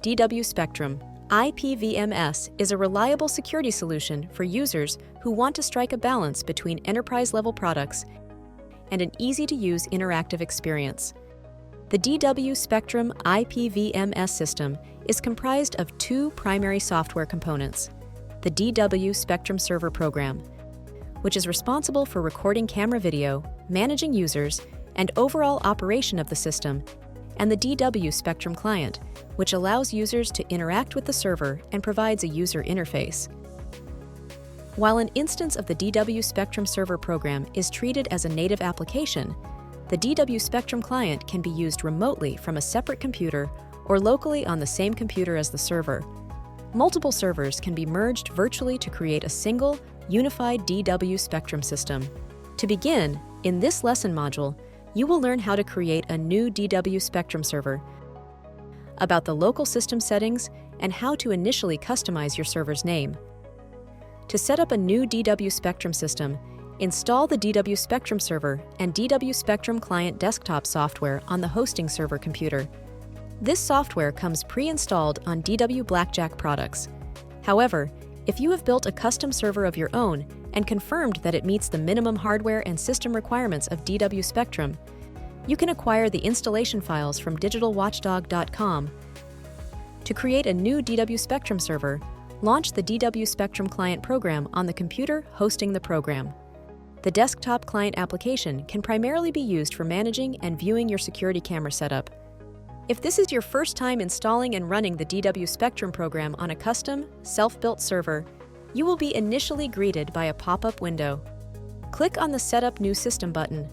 DW Spectrum IPVMS is a reliable security solution for users who want to strike a balance between enterprise-level products and an easy-to-use interactive experience. The DW Spectrum IPVMS system is comprised of two primary software components: the DW Spectrum Server Program, which is responsible for recording camera video, managing users, and overall operation of the system, and the DW Spectrum Client, which allows users to interact with the server and provides a user interface. While an instance of the DW Spectrum Server Program is treated as a native application, the DW Spectrum Client can be used remotely from a separate computer or locally on the same computer as the server. Multiple servers can be merged virtually to create a single, unified DW Spectrum system. To begin, in this lesson module, you will learn how to create a new DW Spectrum server, about the local system settings, and how to initially customize your server's name. To set up a new DW Spectrum system, install the DW Spectrum server and DW Spectrum Client desktop software on the hosting server computer. This software comes pre-installed on DW Blackjack products. However, if you have built a custom server of your own and confirmed that it meets the minimum hardware and system requirements of DW Spectrum, you can acquire the installation files from digitalwatchdog.com. To create a new DW Spectrum server, launch the DW Spectrum Client program on the computer hosting the program. The desktop client application can primarily be used for managing and viewing your security camera setup. If this is your first time installing and running the DW Spectrum program on a custom, self-built server, you will be initially greeted by a pop-up window. Click on the Setup New System button.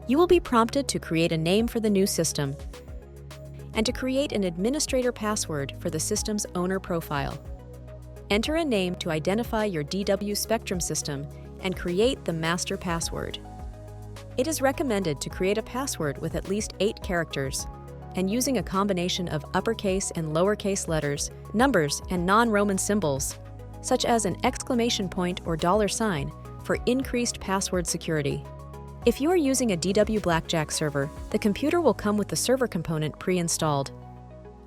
You will be prompted to create a name for the new system and to create an administrator password for the system's owner profile. Enter a name to identify your DW Spectrum system and create the master password. It is recommended to create a password with at least 8 characters, and using a combination of uppercase and lowercase letters, numbers, and non-Roman symbols, such as an exclamation point or $sign, for increased password security. If you are using a DW Blackjack server, the computer will come with the server component pre-installed.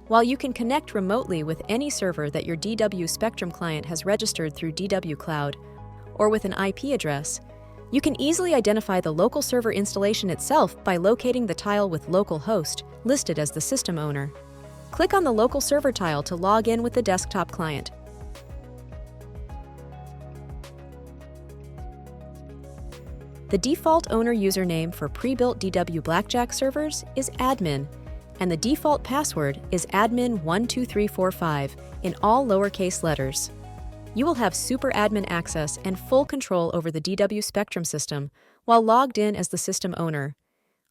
While you can connect remotely with any server that your DW Spectrum client has registered through DW Cloud, or with an IP address, you can easily identify the local server installation itself by locating the tile with localhost, listed as the system owner. Click on the local server tile to log in with the desktop client. The default owner username for pre-built DW Blackjack servers is admin, and the default password is admin12345 in all lowercase letters. You will have super admin access and full control over the DW Spectrum system while logged in as the system owner.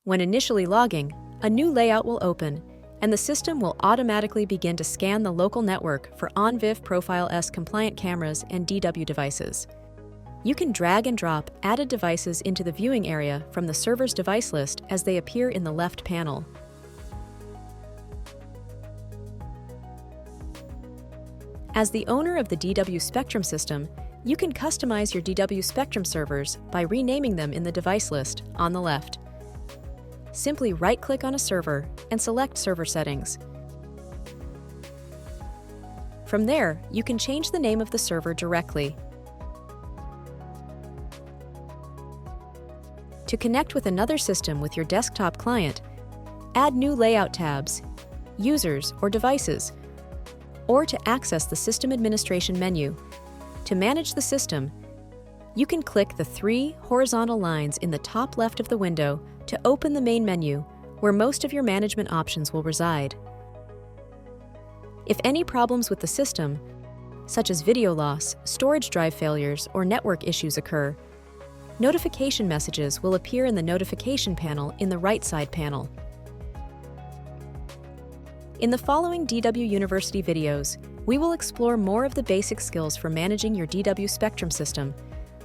When initially logging, a new layout will open, and the system will automatically begin to scan the local network for OnVIF Profile S compliant cameras and DW devices. You can drag and drop added devices into the viewing area from the server's device list as they appear in the left panel. As the owner of the DW Spectrum system, you can customize your DW Spectrum servers by renaming them in the device list on the left. Simply right-click on a server and select Server Settings. From there, you can change the name of the server directly. To connect with another system with your desktop client, add new layout tabs, users, or devices, or to access the System Administration menu. To manage the system, you can click the 3 horizontal lines in the top left of the window to open the main menu, where most of your management options will reside. If any problems with the system, such as video loss, storage drive failures, or network issues occur, notification messages will appear in the notification panel in the right side panel. In the following DW University videos, we will explore more of the basic skills for managing your DW Spectrum system,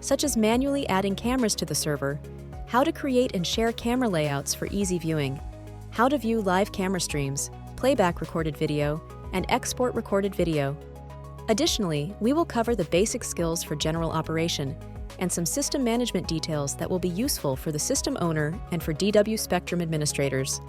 such as manually adding cameras to the server, how to create and share camera layouts for easy viewing, how to view live camera streams, playback recorded video, and export recorded video. Additionally, we will cover the basic skills for general operation and some system management details that will be useful for the system owner and for DW Spectrum administrators.